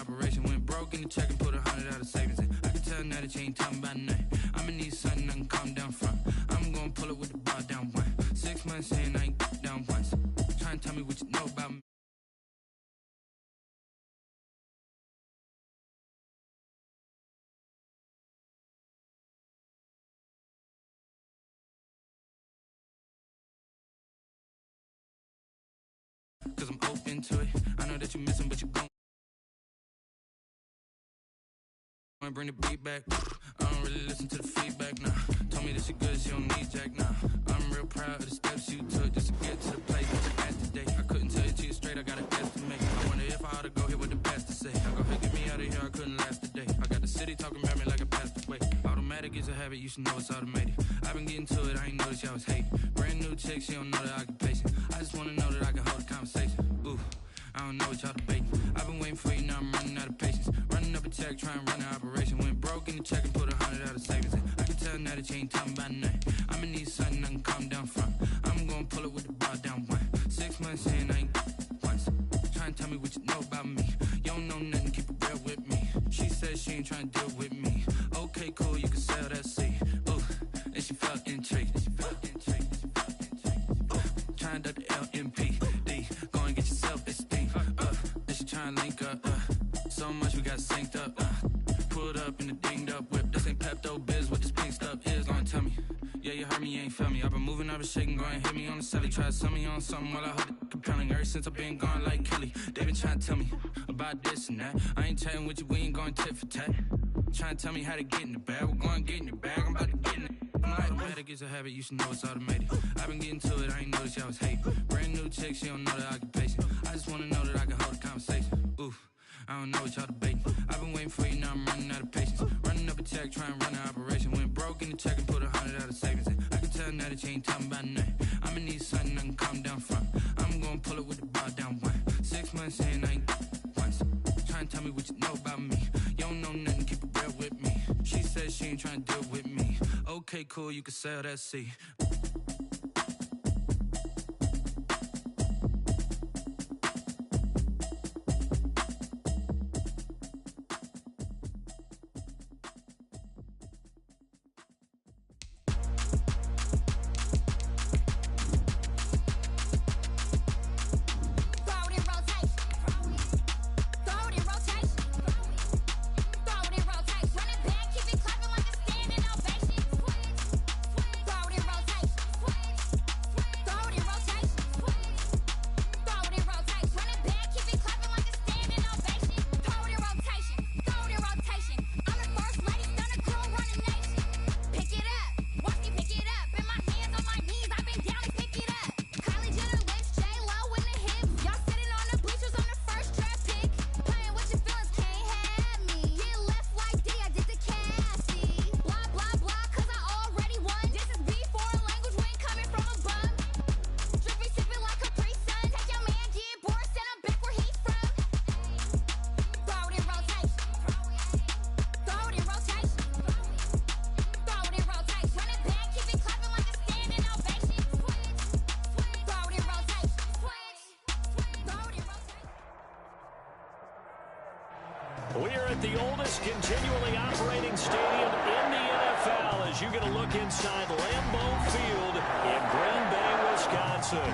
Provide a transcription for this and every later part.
operation. Went broke in the check and put 100 out of savings in. I can tell now that you ain't talking about nothing. I'ma need something I can calm down from. I'm gonna pull it with the bar down one. 6 months in, I ain't down once. Try and tell me what you know about me. Cause I'm open to it. I know that you're missing, but you're gon' bring the beat back. I don't really listen to the feedback, nah. Told me that she good, she don't need jack, nah. I'm real proud of the steps you took just to get to the place that you at today. I couldn't tell you to you straight, I got an estimate. I wonder if I ought to go here what the pastor say. I go ahead, get me out of here, I couldn't last a day. I got the city talking about me like a pastor way. Automatic is a habit, you should know it's automated. I've been getting to it, I ain't noticed y'all was hating. Brand new chick, she don't know the occupation. I just wanna know that I can hold a conversation. Ooh, I don't know what y'all debating. I've been waiting for you, now I'm running out of patience. Running up a check, trying to run an operation. Went broke in the check and put 100 out of savings in. I can tell now that you ain't talking about nothing. I'ma need something I can calm down from. I'm gonna pull it with the bar down one. 6 months in, I ain't once. Try and tell me what you know about me. You don't know nothing, keep it real with me. She said she ain't trying to deal with me. Okay, cool, you can sell that seed. Ooh, and she felt intrigued. Trying to the LMPD. Go and get yourself esteem. And she trying to link up. So much we got synced up. Pulled up in the dinged up whip. This ain't Pepto Biz, what this pink stuff is. Long tell me. Yeah, you heard me, you ain't felt me. I've been moving, I've been shaking, go and hit me on the celly. Try to sell me on something while I hold it compelling. Ever since I've been gone like Kelly, they been trying to tell me about this and that. I ain't chatting with you, we ain't going tit for tat. Trying to tell me how to get in the bag. We're going to get in the bag, I'm about to get in it. Automatic is a habit, you should know it's automated. I've been getting to it, I ain't noticed y'all was hating. Brand new chick, she don't know the occupation. I just wanna know that I can hold a conversation. Ooh, I don't know what y'all debating. I've been waiting for you, now I'm running out of patience. Running up a check, trying to run an operation. Went broke in the check and put 100 out of savings in. I can tell now that you ain't talking about nothing. I'ma need something I can calm down from. I'm gonna pull it with the bar down one. 6 months in, I ain't once. Try and tell me what you know about me. You don't know nothing, keep it real with me. She said she ain't trying to deal with me. Okay, cool, you can sell that seed. We're at the oldest continually operating stadium in the NFL as you get a look inside Lambeau Field in Green Bay, Wisconsin.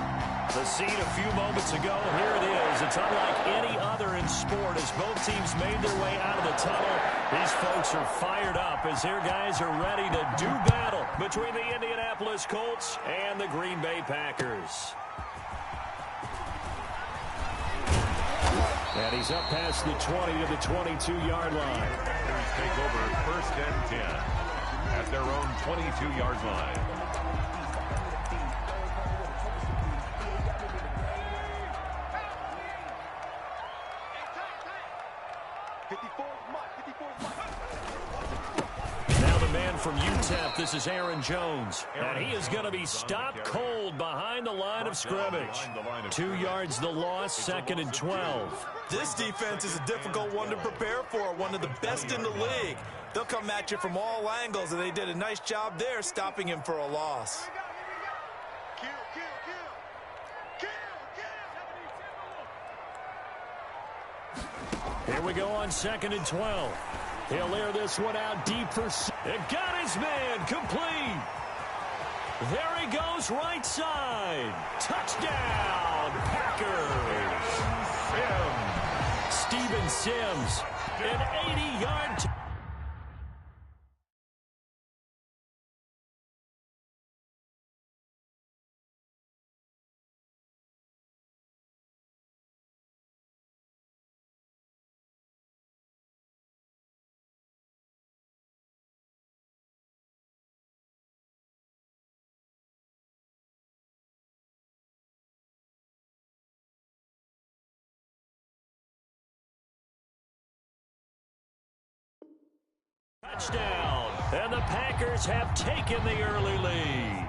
The scene a few moments ago, here it is. It's unlike any other in sport as both teams made their way out of the tunnel. These folks are fired up as their guys are ready to do battle between the Indianapolis Colts and the Green Bay Packers. And he's up past the 20 to the 22-yard line. Packers take over 1st and 10 at their own 22-yard line. Now the man from UTEP, this is Aaron Jones. And he is going to be stopped cold behind the line of scrimmage. 2 yards the loss, 2nd and 12. This defense is a difficult one to prepare for, one of the best in the league. They'll come at you from all angles, and they did a nice job there stopping him for a loss. Here we go on 2nd and 12. He'll air this one out deep for... It got his man complete. There he goes right side. Touchdown, Packers. Steven Sims, an 80-yard... Touchdown, and the Packers have taken the early lead.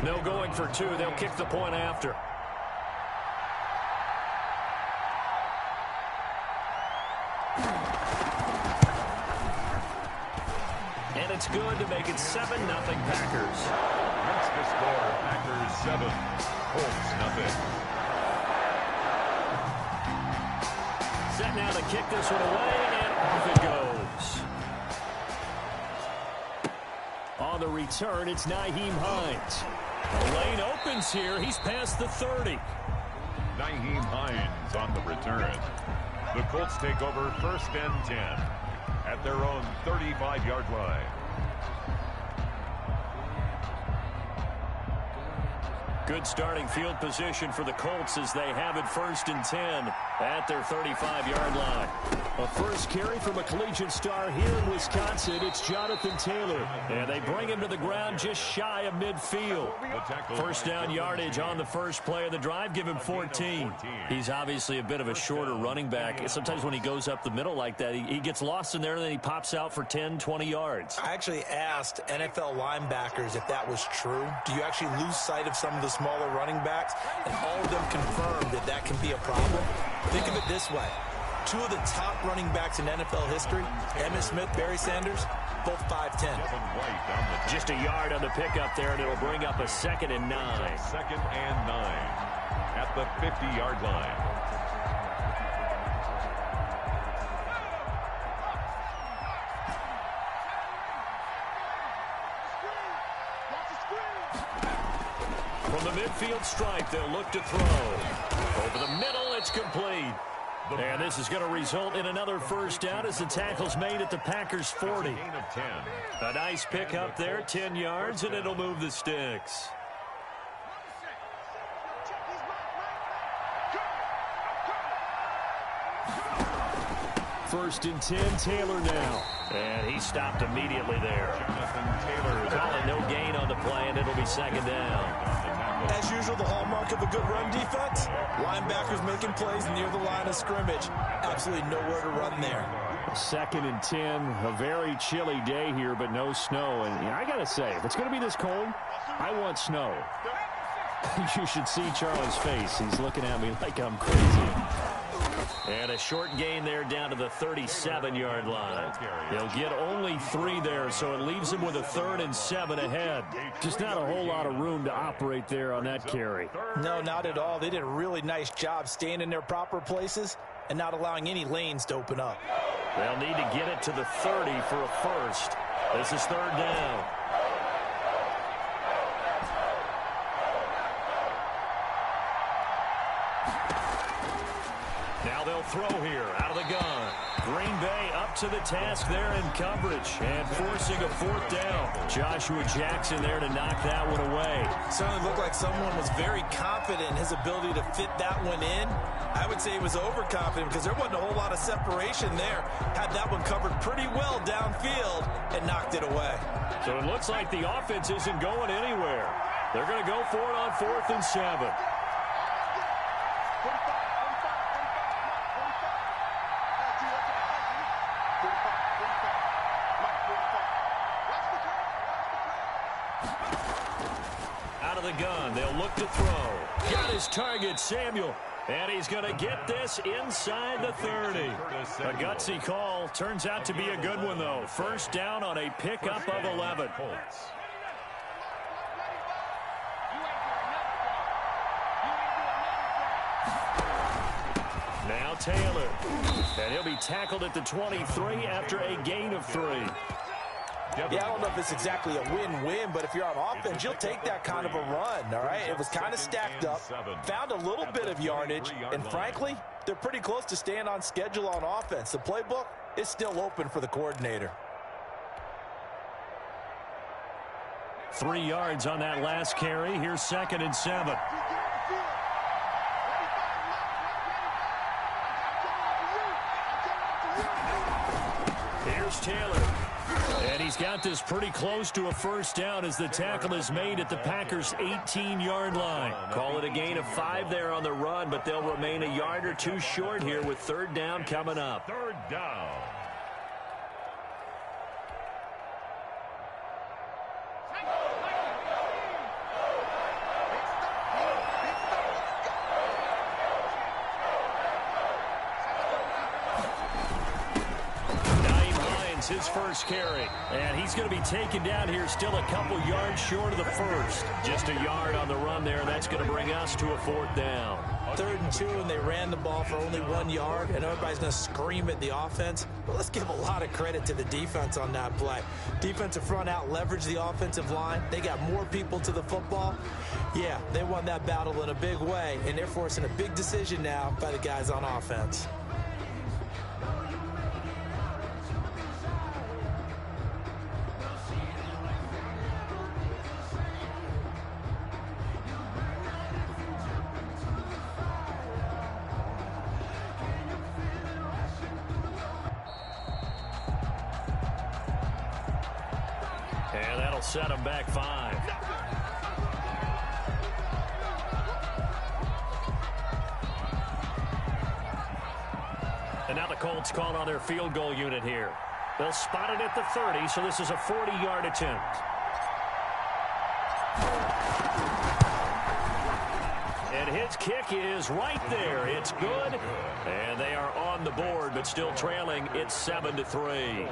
No going for two. They'll kick the point after. And it's good to make it 7-0 Packers. That's the score. Packers 7, Colts nothing. Set now to kick this one away, and off it goes. On the return, it's Nyheim Hines. The lane opens here. He's past the 30. Nyheim Hines on the return. The Colts take over 1st and 10 at their own 35-yard line. Good starting field position for the Colts as they have it 1st and 10 at their 35-yard line. A first carry from a collegiate star here in Wisconsin. It's Jonathan Taylor. And they bring him to the ground just shy of midfield. First down yardage on the first play of the drive. Give him 14. He's obviously a bit of a shorter running back. Sometimes when he goes up the middle like that, he gets lost in there and then he pops out for 10, 20 yards. I actually asked NFL linebackers if that was true. Do you actually lose sight of some of the smaller running backs? And all of them confirmed that that can be a problem. Think of it this way. Two of the top running backs in NFL history, Emmitt Smith, Barry Sanders, both 5'10". Just a yard on the pickup there, and it'll bring up a 2nd and 9. 2nd and 9 at the 50-yard line. From the midfield stripe, they'll look to throw. Over the middle, it's complete. And this is going to result in another first down as the tackle's made at the Packers' 40. A nice pickup there, 10 yards, and it'll move the sticks. First and 10, Taylor now. And he stopped immediately there. Calling no gain on the play, and it'll be 2nd down. As usual, the hallmark of a good run defense, linebackers making plays near the line of scrimmage. Absolutely nowhere to run there. 2nd and 10, a very chilly day here, but no snow. And I got to say, if it's going to be this cold, I want snow. You should see Charlie's face. He's looking at me like I'm crazy. And a short gain there down to the 37-yard line. They'll get only 3 there, so it leaves him with a 3rd and 7 ahead. Just not a whole lot of room to operate there on that carry. No, not at all. They did a really nice job staying in their proper places and not allowing any lanes to open up. They'll need to get it to the 30 for a first. This is 3rd down. Now they'll throw here out of the gun. Green Bay up to the task there in coverage and forcing a 4th down. Joshua Jackson there to knock that one away. Certainly looked like someone was very confident in his ability to fit that one in. I would say he was overconfident because there wasn't a whole lot of separation there. Had that one covered pretty well downfield and knocked it away. So it looks like the offense isn't going anywhere. They're going to go for it on 4th and 7. Out of the gun, they'll look to throw. Got his target, Samuel. And he's going to get this inside the 30. A gutsy call. Turns out to be a good one, though. First down on a pickup of 11. Taylor. And he'll be tackled at the 23 after a gain of 3. Yeah, I don't know if it's exactly a win-win, but if you're on offense, you'll take that kind of a run, all right? It was kind of stacked up, found a little bit of yardage, and frankly, they're pretty close to staying on schedule on offense. The playbook is still open for the coordinator. 3 yards on that last carry. Here's 2nd and 7. Here's Taylor. And he's got this pretty close to a first down as the tackle is made at the Packers' 18-yard line. Call it a gain of 5 there on the run, but they'll remain a yard or 2 short here with 3rd down coming up. 3rd down. His first carry, and he's going to be taken down here still a couple yards short of the first. Just a yard on the run there, and that's going to bring us to a 4th down. 3rd and 2, and they ran the ball for only 1 yard, and everybody's going to scream at the offense. Well, let's give a lot of credit to the defense on that play. Defensive front out leveraged the offensive line. They got more people to the football. Yeah, they won that battle in a big way, and they're forcing a big decision now by the guys on offense. And that'll set them back 5. And now the Colts call on their field goal unit here. They'll spot it at the 30, so this is a 40-yard attempt. And his kick is right there. It's good. And they are on the board, but still trailing. It's 7-3.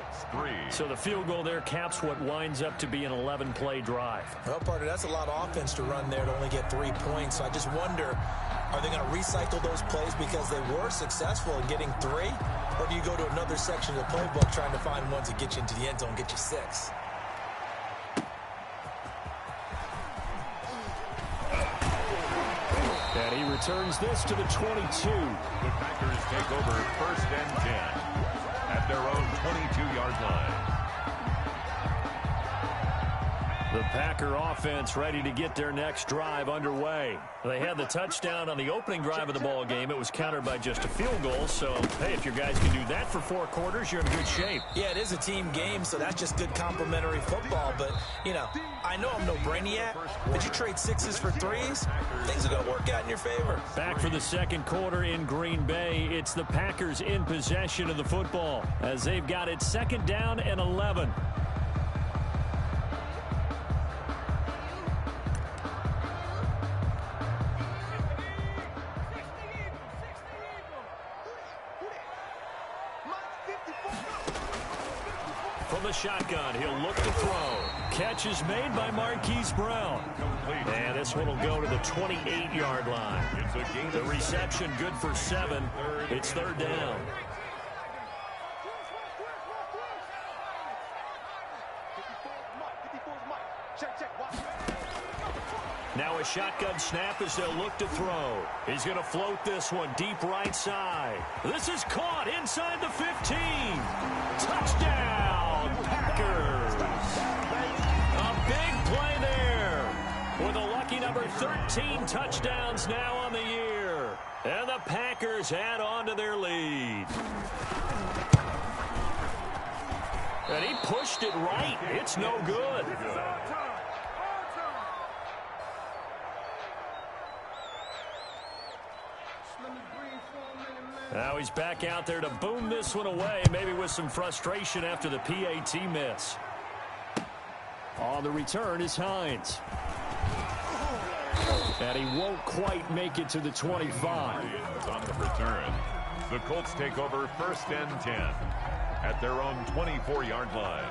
So the field goal there caps what winds up to be an 11-play drive. Well, partner, that's a lot of offense to run there to only get 3 points. So I just wonder, are they going to recycle those plays because they were successful in getting 3? Or do you go to another section of the playbook trying to find ones that get you into the end zone and get you 6? And he returns this to the 22. The Packers take over 1st and 10 at their own 22-yard line. The Packer offense ready to get their next drive underway. They had the touchdown on the opening drive of the ball game. It was countered by just a field goal. So, hey, if your guys can do that for 4 quarters, you're in good shape. Yeah, it is a team game, so that's just good complimentary football. But, you know, I know I'm no brainiac, but you trade 6s for 3s, things are going to work out in your favor. Back for the 2nd quarter in Green Bay. It's the Packers in possession of the football as they've got it 2nd down and 11. From the shotgun, he'll look to throw. Catch is made by Marquise Brown. And this one will go to the 28-yard line. The reception good for 7. It's 3rd down. Now a shotgun snap as they'll look to throw. He's going to float this one deep right side. This is caught inside the 15. Touchdown, Packers. A big play there with a lucky number 13 touchdowns now on the year. And the Packers add on to their lead. And he pushed it right. It's no good. Now he's back out there to boom this one away, maybe with some frustration after the PAT miss. On the return is Hines. And he won't quite make it to the 25. On the return, the Colts take over 1st and 10 at their own 24-yard line.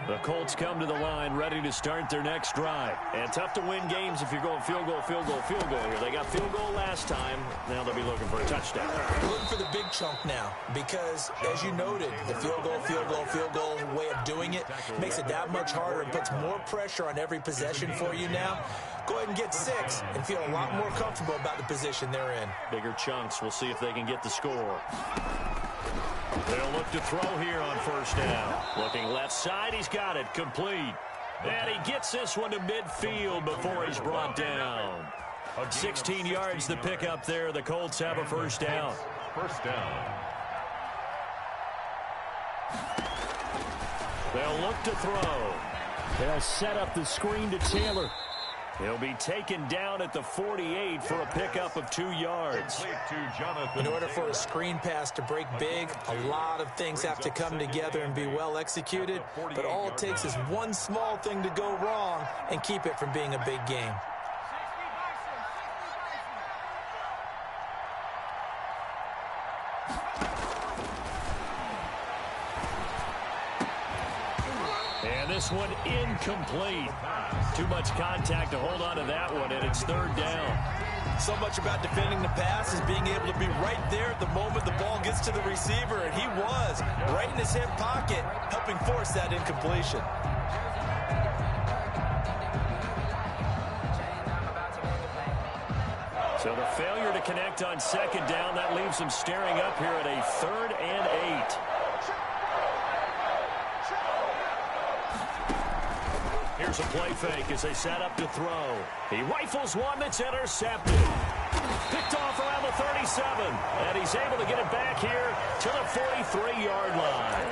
The Colts come to the line ready to start their next drive. And tough to win games if you're going field goal, field goal, field goal here. They got field goal last time. Now they'll be looking for a touchdown. Looking for the big chunk now because, as you noted, the field goal, field goal, field goal way of doing it makes it that much harder and puts more pressure on every possession for you now. Go ahead and get 6 and feel a lot more comfortable about the position they're in. Bigger chunks. We'll see if they can get the score. They'll look to throw here on first down. Looking left side, he's got it. Complete. And he gets this one to midfield before he's brought down. 16 yards the pickup there. The Colts have a first down. First down. They'll look to throw. They'll set up the screen to Taylor. He'll be taken down at the 48 for a pickup of 2 yards. In order for a screen pass to break big, a lot of things have to come together and be well executed. But all it takes is one small thing to go wrong and keep it from being a big game. And this one incomplete. Too much contact to hold on to that one, and it's third down. So much about defending the pass is being able to be right there at the moment the ball gets to the receiver, and he was right in his hip pocket, helping force that incompletion. So the failure to connect on second down, that leaves him staring up here at a 3rd and 8. Here's a play fake as they set up to throw. He rifles one that's intercepted. Picked off around the 37. And he's able to get it back here to the 43-yard line.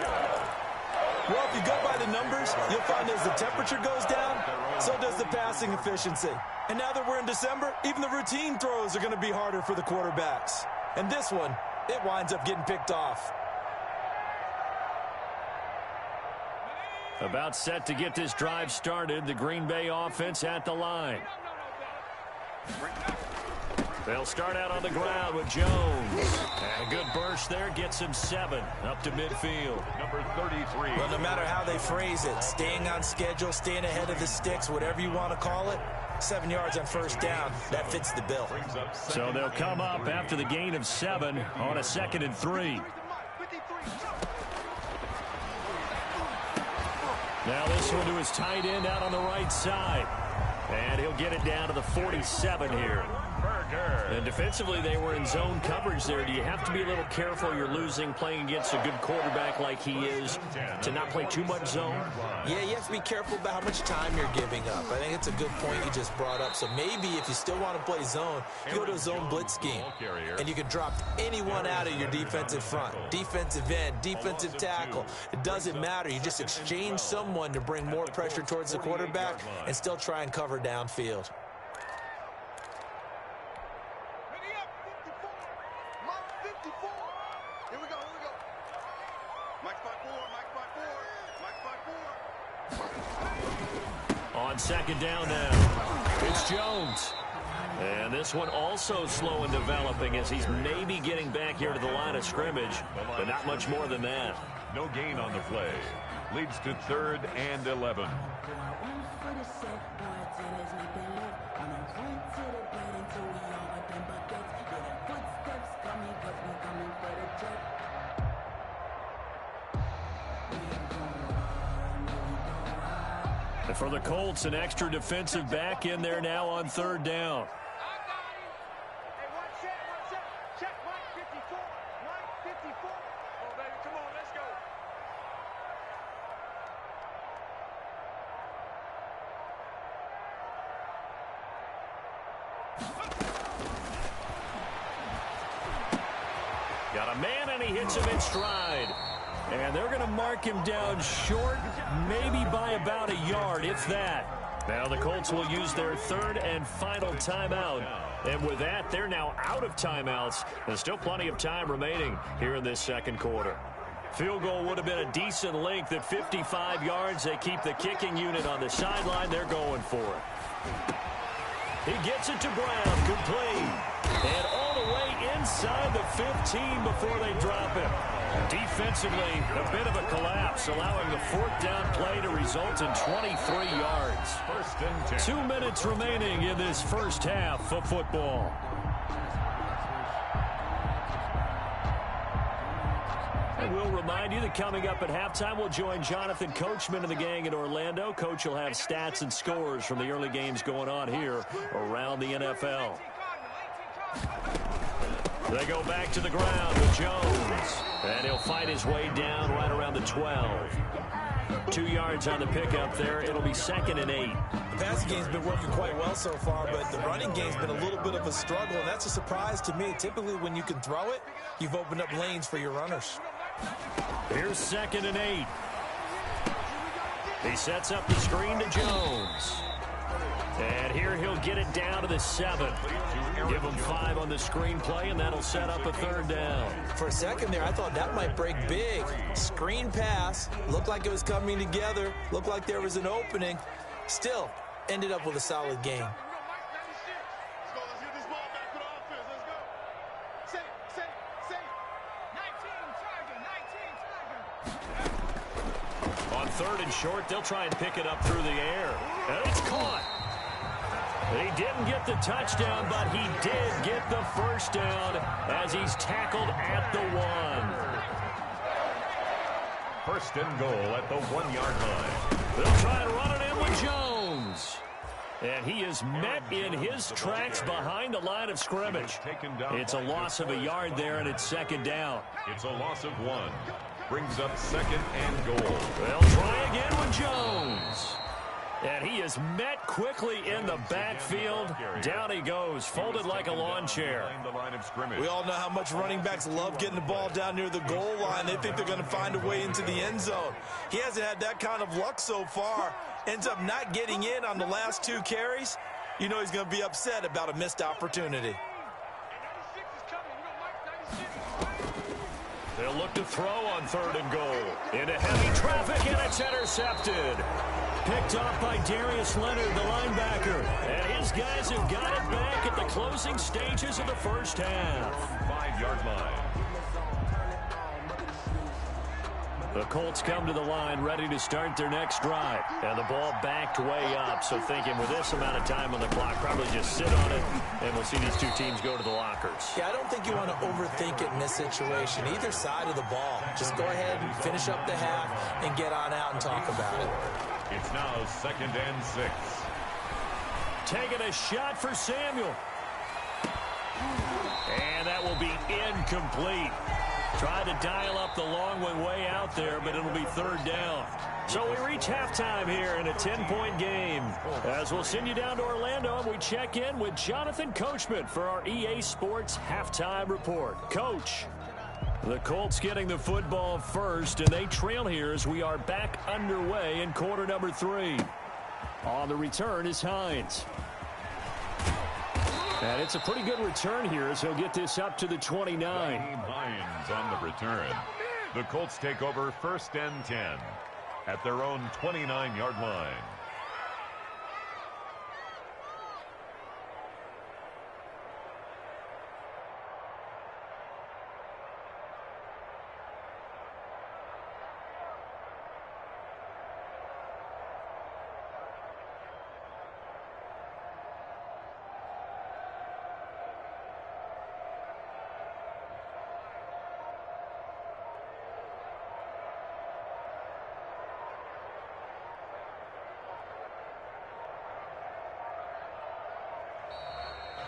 Well, if you go by the numbers, you'll find as the temperature goes down, so does the passing efficiency. And now that we're in December, even the routine throws are going to be harder for the quarterbacks. And this one, it winds up getting picked off. About set to get this drive started. The Green Bay offense at the line. They'll start out on the ground with Jones. And a good burst there gets him 7 up to midfield. Number 33. Well, no matter how they phrase it, staying on schedule, staying ahead of the sticks, whatever you want to call it, 7 yards on first down, that fits the bill. So they'll come up after the gain of 7 on a 2nd and 3. Now this one to his tight end out on the right side. And he'll get it down to the 47 here. And defensively, they were in zone coverage there. Do you have to be a little careful? You're losing playing against a good quarterback like he is to not play too much zone? Yeah, you have to be careful about how much time you're giving up. I think it's a good point you just brought up. So maybe if you still want to play zone, you go to a zone blitz scheme. And you can drop anyone out of your defensive front. Defensive end, defensive tackle. It doesn't matter. You just exchange someone to bring more pressure towards the quarterback and still try and cover downfield. On second down now, it's Jones. And this one also slow in developing as he's maybe getting back here to the line of scrimmage, but not much more than that. No gain on the play. Leads to 3rd and 11. And for the Colts, an extra defensive back in there now on 3rd down. Got a man, and he hits him in stride. And they're going to mark him down short, maybe by about a yard, if that. Now the Colts will use their 3rd and final timeout. And with that, they're now out of timeouts. There's still plenty of time remaining here in this second quarter. Field goal would have been a decent length at 55 yards. They keep the kicking unit on the sideline. They're going for it. He gets it to Brown, complete. And all the way inside the 15 before they drop him. Defensively, a bit of a collapse, allowing the fourth down play to result in 23 yards. 2 minutes remaining in this first half of football. And we'll remind you that coming up at halftime, we'll join Jonathan Coachman and the gang in Orlando. Coach will have stats and scores from the early games going on here around the NFL. They go back to the ground with Jones. And he'll fight his way down right around the 12. 2 yards on the pickup there. It'll be 2nd and 8. The passing game's been working quite well so far, but the running game's been a little bit of a struggle, and that's a surprise to me. Typically, when you can throw it, you've opened up lanes for your runners. Here's 2nd and 8. He sets up the screen to Jones. And here he'll get it down to the 7. Give him 5 on the screen play, and that'll set up a 3rd down. For a second there, I thought that might break big. Screen pass. Looked like it was coming together. Looked like there was an opening. Still, ended up with a solid game. On 3rd and short, they'll try and pick it up through the air. And it's caught. He didn't get the touchdown, but he did get the first down as he's tackled at the 1. 1st and goal at the 1-yard line. They'll try and run it in with Jones. And he is met in his tracks behind the line of scrimmage. It's a loss of a yard there, and it's 2nd down. It's a loss of 1. Brings up 2nd and goal. They'll try again with Jones. And he is met quickly in the backfield. Down he goes, folded like a lawn chair. We all know how much running backs love getting the ball down near the goal line. They think they're going to find a way into the end zone. He hasn't had that kind of luck so far. Ends up not getting in on the last 2 carries. You know he's going to be upset about a missed opportunity. They'll look to throw on 3rd and goal. Into heavy traffic, and it's intercepted. Picked off by Darius Leonard, the linebacker. And his guys have got it back at the closing stages of the first half. 5-yard line. The Colts come to the line ready to start their next drive. And the ball backed way up. So thinking with this amount of time on the clock, probably just sit on it. And we'll see these 2 teams go to the lockers. Yeah, I don't think you want to overthink it in this situation. Either side of the ball. Just go ahead and finish up the half and get on out and talk about it. It's now 2nd and 6. Taking a shot for Samuel. And that will be incomplete. Tried to dial up the long one way out there, but it'll be 3rd down. So we reach halftime here in a 10-point game. As we'll send you down to Orlando, and we check in with Jonathan Coachman for our EA Sports Halftime Report. Coach, the Colts getting the football first, and they trail here as we are back underway in quarter number 3. On the return is Hines. And it's a pretty good return here as he'll get this up to the 29. Hines on the return. The Colts take over 1st and 10 at their own 29-yard line.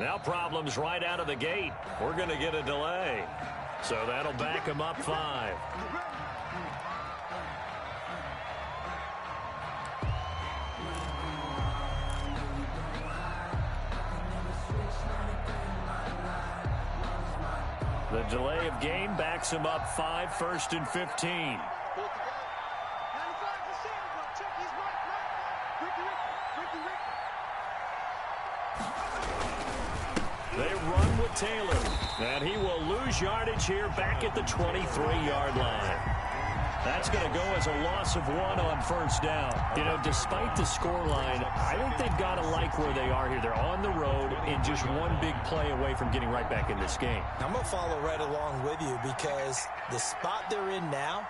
Now problems right out of the gate. We're going to get a delay. So that'll back him up 5. The delay of game backs him up 5, 1st and 15. They run with Taylor, and he will lose yardage here back at the 23-yard line. That's going to go as a loss of 1 on first down. You know, despite the scoreline, I think they've got to like where they are here. They're on the road and just one big play away from getting right back in this game. I'm going to follow right along with you because the spot they're in now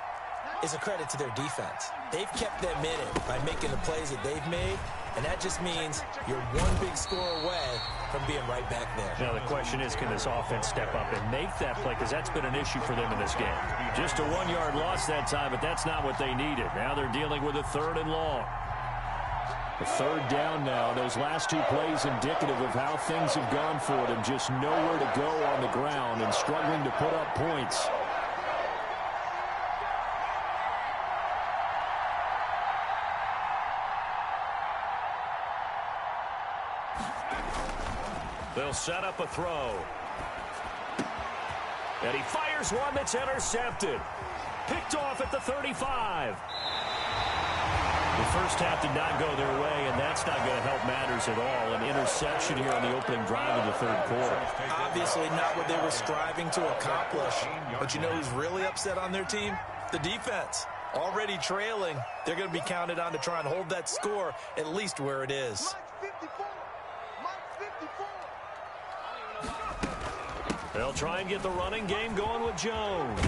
is a credit to their defense. They've kept them in it by making the plays that they've made, and that just means you're one big score away from being right back there. Now the question is, can this offense step up and make that play? Because that's been an issue for them in this game. Just a 1-yard loss that time, but that's not what they needed. Now they're dealing with a 3rd and long. A 3rd down now. Those last 2 plays indicative of how things have gone for them. Just nowhere to go on the ground and struggling to put up points. They'll set up a throw. And he fires one that's intercepted. Picked off at the 35. The first half did not go their way, and that's not going to help matters at all. An interception here on the opening drive of the 3rd quarter. Obviously not what they were striving to accomplish. But you know who's really upset on their team? The defense. Already trailing. They're going to be counted on to try and hold that score at least where it is. They'll try and get the running game going with Jones.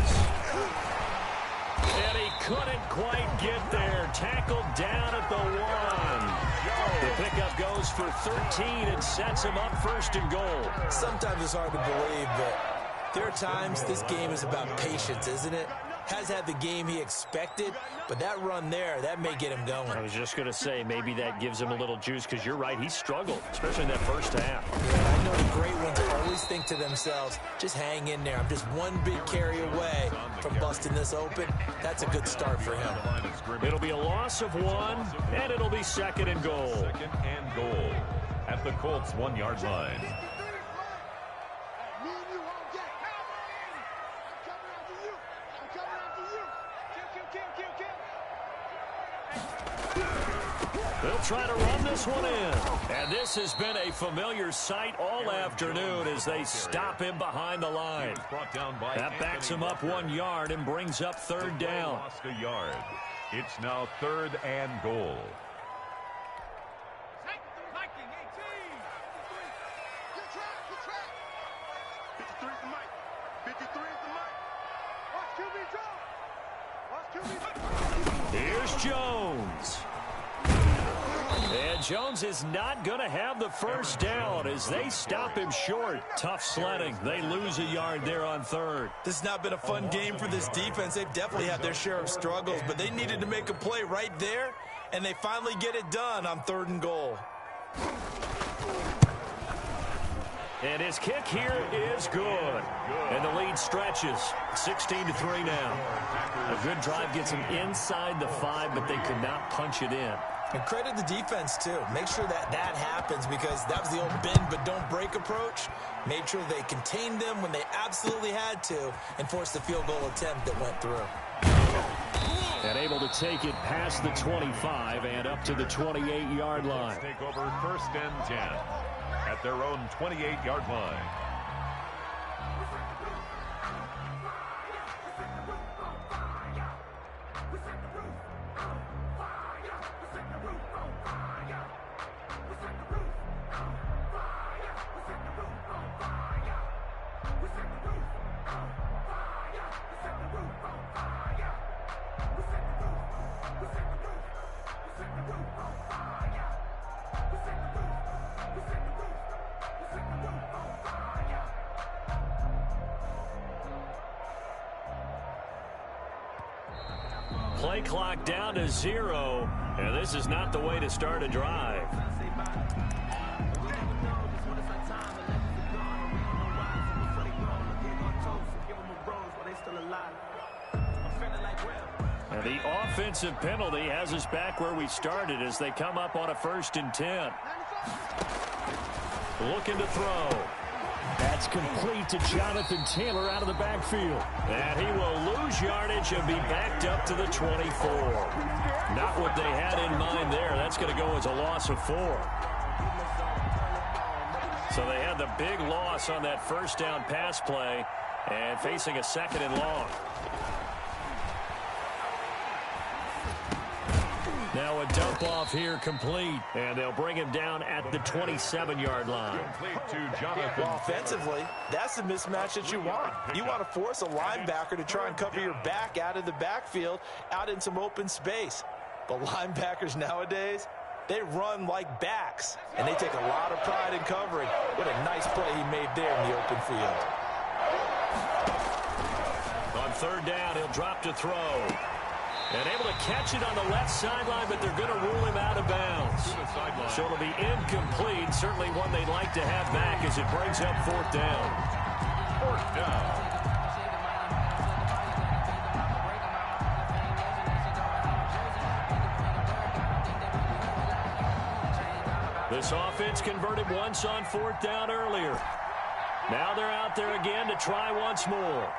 And he couldn't quite get there. Tackled down at the 1. The pickup goes for 13 and sets him up 1st and goal. Sometimes it's hard to believe, but there are times this game is about patience, isn't it? Has had the game he expected, but that run there, that may get him going. I was just going to say, maybe that gives him a little juice, because you're right, he struggled, especially in that first half. Yeah, I know the great ones always think to themselves, just hang in there. I'm just one big carry away from busting this open. That's a good start for him. It'll be a loss of 1, and it'll be 2nd and goal. 2nd and goal at the Colts' 1-yard line. They'll try to run this one in. And this has been a familiar sight all afternoon as they stop him behind the line. That backs him up 1 yard and brings up 3rd down. Lost a yard. It's now 3rd and goal. Here's Jones. And Jones is not going to have the first down as they stop him short. Tough sledding. They lose a yard there on 3rd. This has not been a fun game for this defense. They've definitely had their share of struggles, but they needed to make a play right there, and they finally get it done on 3rd and goal. And his kick here is good. And the lead stretches. 16-3 now. A good drive gets them inside the 5, but they could not punch it in. And credit the defense, too. Make sure that happens, because that was the old bend but don't break approach. Made sure they contained them when they absolutely had to and forced the field goal attempt that went through. And able to take it past the 25 and up to the 28-yard line. Take over 1st and 10 at their own 28-yard line. Play clock down to 0, and this is not the way to start a drive. And the offensive penalty has us back where we started as they come up on a 1st and 10. Looking to throw. That's complete to Jonathan Taylor out of the backfield. And he will lose yardage and be backed up to the 24. Not what they had in mind there. That's going to go as a loss of 4. So they had the big loss on that 1st down pass play and facing a 2nd and long. Now a dump off here complete, and they'll bring him down at the 27-yard line. Complete to Jonathan. Well, offensively, that's the mismatch that you want. You want to force a linebacker to try and cover your back out of the backfield, out in some open space. But linebackers nowadays, they run like backs, and they take a lot of pride in covering. What a nice play he made there in the open field. On third down, he'll drop to throw. And able to catch it on the left sideline, but they're going to rule him out of bounds. So it'll be incomplete. Certainly one they'd like to have back as it brings up fourth down. Fourth down. This offense converted once on fourth down earlier. Now they're out there again to try once more.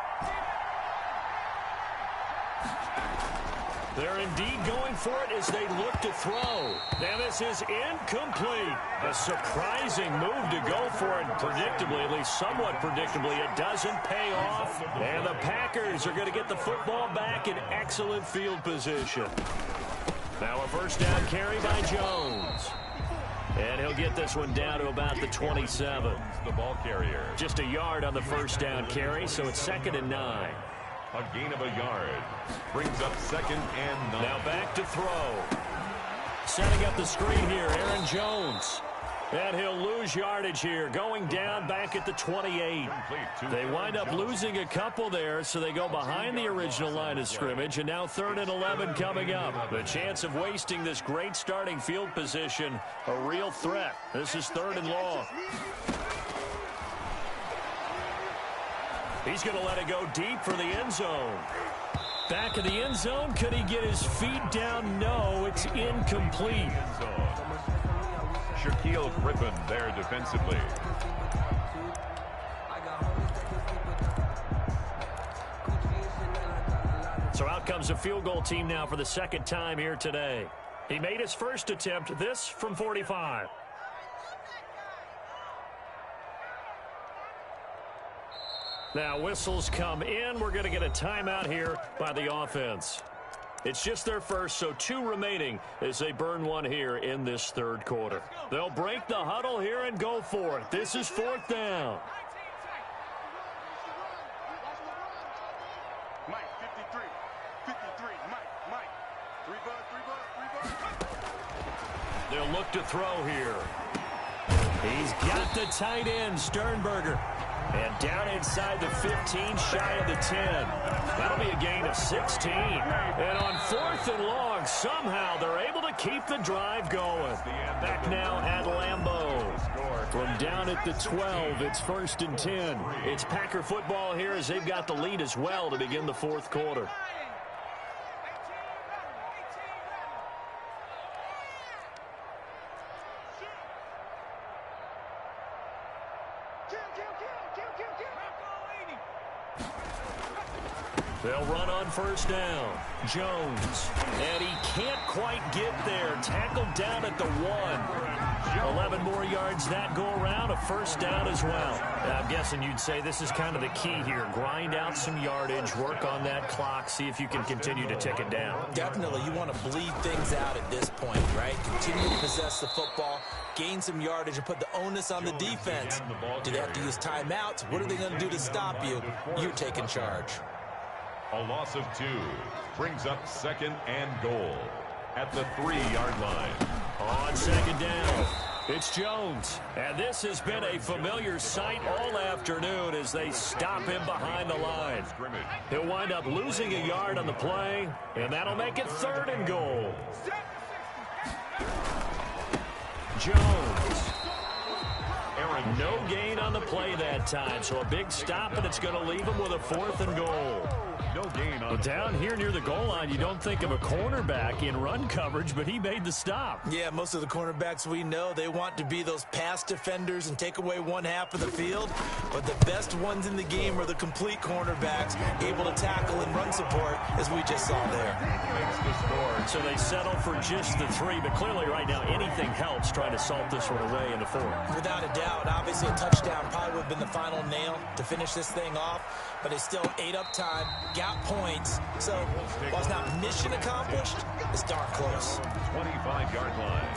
They're indeed going for it as they look to throw. Now this is incomplete. A surprising move to go for it. Predictably, at least somewhat predictably, it doesn't pay off. And the Packers are going to get the football back in excellent field position. Now a first down carry by Jones. And he'll get this one down to about the 27. The ball carrier. Just a yard on the first down carry, so it's 2nd and 9. A gain of a yard. Brings up 2nd and 9. Now back to throw. Setting up the screen here, Aaron Jones. And he'll lose yardage here, going down back at the 28. They wind up losing a couple there, so they go behind the original line of scrimmage, and now 3rd and 11 coming up. The chance of wasting this great starting field position, a real threat. This is 3rd and long. He's going to let it go deep for the end zone. Back of the end zone, could he get his feet down? No, it's incomplete. Shaquille Griffin there defensively. So out comes a field goal team now for the 2nd time here today. He made his first attempt, this from 45. Now whistles come in. We're going to get a timeout here by the offense. It's just their first, so 2 remaining as they burn one here in this 3rd quarter. They'll break the huddle here and go for it. This is 4th down. Mike, 53, Mike. 3 bud. They'll look to throw here. He's got the tight end, Sternberger. And down inside the 15, shy of the 10. That'll be a gain of 16. And on 4th and long, somehow they're able to keep the drive going. Back now at Lambeau. From down at the 12, it's 1st and 10. It's Packer football here as they've got the lead as well to begin the 4th quarter. They'll run on first down. Jones. And he can't quite get there. Tackled down at the 1. 11 more yards that go around. A first down as well. I'm guessing you'd say this is kind of the key here. Grind out some yardage. Work on that clock. See if you can continue to tick it down. Definitely. You want to bleed things out at this point, right? Continue to possess the football. Gain some yardage and put the onus on the defense. Do they have to use timeouts? What are they going to do to stop you? You're taking charge. A loss of 2 brings up 2nd and goal at the 3-yard line. On 2nd down, it's Jones. And this has been a familiar sight all afternoon as they stop him behind the line. He'll wind up losing a yard on the play, and that'll make it 3rd and goal. Jones. No gain on the play that time, so a big stop, and it's going to leave him with a 4th and goal. No gain on down here near the goal line, you don't think of a cornerback in run coverage, but he made the stop. Yeah, most of the cornerbacks we know, they want to be those pass defenders and take away one half of the field. But the best ones in the game are the complete cornerbacks, able to tackle and run support, as we just saw there. makes the score. So they settle for just the 3, but clearly right now anything helps trying to salt this one away in the 4th. Without a doubt, obviously a touchdown probably would have been the final nail to finish this thing off, but they still ate up time, got got points. So while it's not mission accomplished, it's darn close. 25-yard line.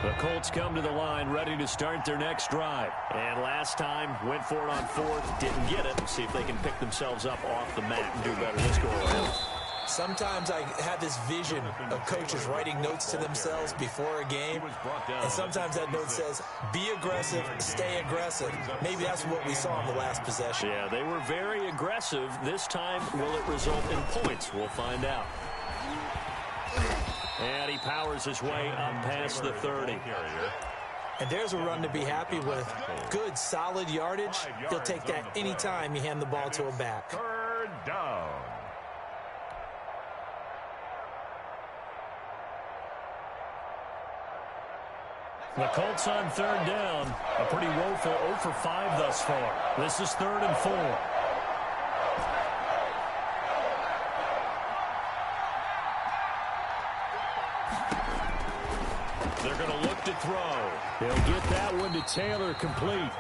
The Colts come to the line ready to start their next drive. And last time, went for it on fourth, didn't get it. See if they can pick themselves up off the mat and do better this go around. Sometimes I have this vision of coaches writing notes to themselves before a game, and sometimes that note says, be aggressive, stay aggressive. Maybe that's what we saw in the last possession. Yeah, they were very aggressive. This time, will it result in points? We'll find out. And he powers his way up past the 30. And there's a run to be happy with. Good, solid yardage. He'll take that anytime you hand the ball to a back. Third down. The Colts on third down. A pretty woeful 0 for 5 thus far. This is 3rd and 4. They're going to look to throw. They'll get that one to Taylor complete.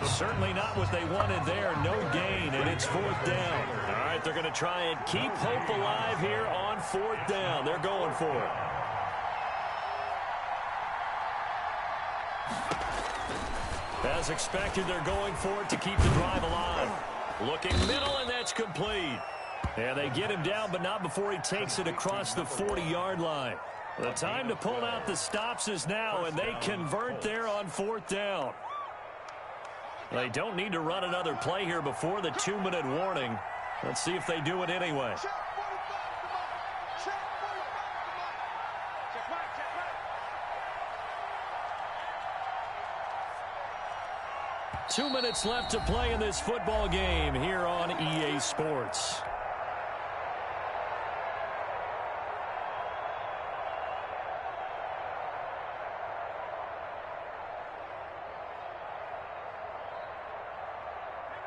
Certainly not what they wanted there. No gain, and it's 4th down. All right, they're going to try and keep hope alive here on 4th down. They're going for it. As expected, they're going for it to keep the drive alive. Looking middle, and that's complete. And they get him down, but not before he takes it across the 40-yard line. The time to pull out the stops is now, and they convert there on 4th down. They don't need to run another play here before the 2-minute warning. Let's see if they do it anyway. 2 minutes left to play in this football game here on EA Sports.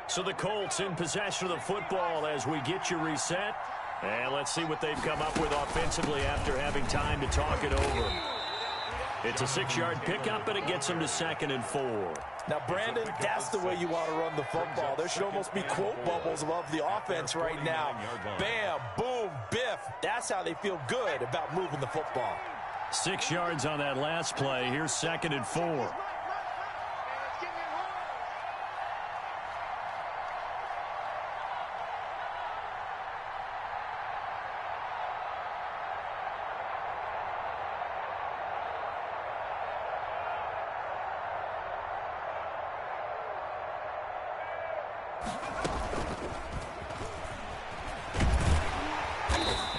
So the Colts in possession of the football as we get you reset. And let's see what they've come up with offensively after having time to talk it over. It's a 6-yard pickup, and it gets them to 2nd and 4. Now, Brandon, that's the way you want to run the football. There should almost be quote bubbles above the offense right now. Bam, boom, biff. That's how they feel good about moving the football. 6 yards on that last play. Here's 2nd and 4.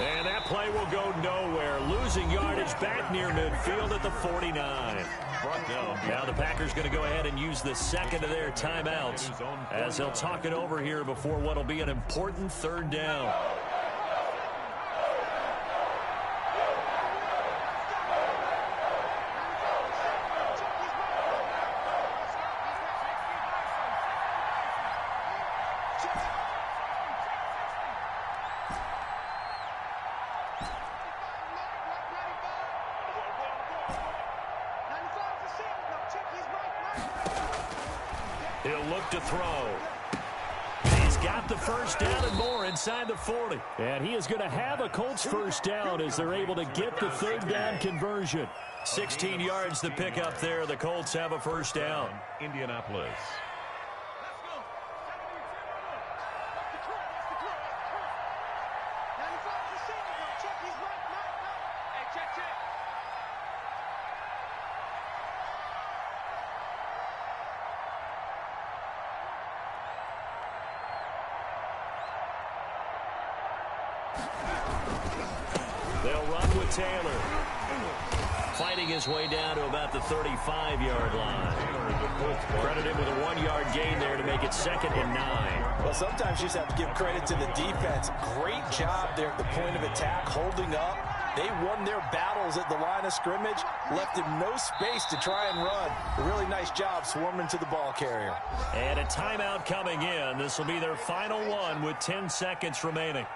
And that play will go nowhere. Losing yardage back near midfield at the 49. Now the Packers going to go ahead and use the second of their timeouts as they'll talk it over here before what will be an important 3rd down. He'll look to throw. He's got the 1st down and more inside the 40. And he is going to have a Colts 1st down as they're able to get the 3rd down conversion. 16 yards to pick up there. The Colts have a 1st down. Indianapolis. They'll run with Taylor. Fighting his way down to about the 35-yard line. Credit him with a 1-yard gain there to make it 2nd and 9. Well, sometimes you just have to give credit to the defense. Great job there at the point of attack, holding up. They won their battles at the line of scrimmage, left him no space to try and run. A really nice job swarming to the ball carrier. And a timeout coming in. This will be their final one with 10 seconds remaining.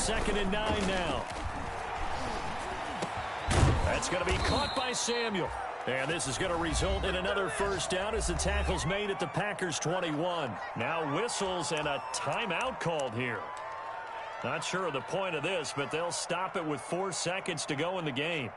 2nd and 9 now. That's going to be caught by Samuel. And this is going to result in another first down as the tackle's made at the Packers' 21. Now whistles and a timeout called here. Not sure of the point of this, but they'll stop it with 4 seconds to go in the game.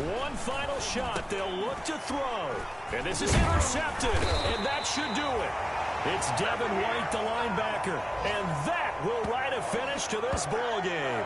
One final shot. They'll look to throw. And this is intercepted. And that should do it. It's Devin White, the linebacker. And that will write a finish to this ball game.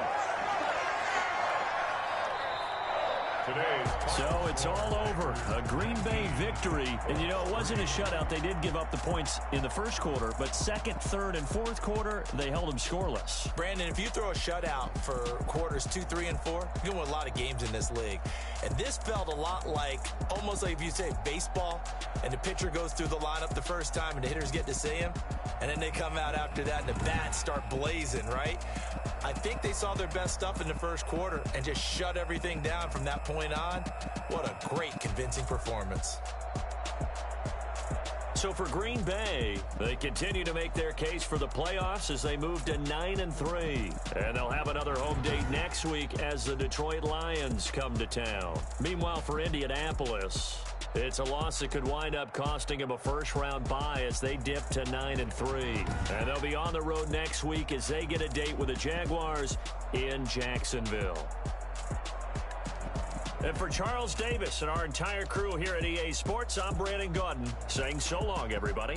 So it's all over. A Green Bay victory. And, you know, it wasn't a shutout. They did give up the points in the first quarter. But second, third, and fourth quarter, they held them scoreless. Brandon, if you throw a shutout for quarters 2, 3, and 4, you can win a lot of games in this league. And this felt a lot like, almost like if you say baseball, and the pitcher goes through the lineup the first time and the hitters get to see him, and then they come out after that and the bats start blazing, right? I think they saw their best stuff in the first quarter and just shut everything down from that point on. What a great, convincing performance. So for Green Bay, they continue to make their case for the playoffs as they move to 9-3. And they'll have another home date next week as the Detroit Lions come to town. Meanwhile, for Indianapolis, it's a loss that could wind up costing them a first-round bye as they dip to 9-3. And they'll be on the road next week as they get a date with the Jaguars in Jacksonville. And for Charles Davis and our entire crew here at EA Sports, I'm Brandon Gaudin saying so long, everybody.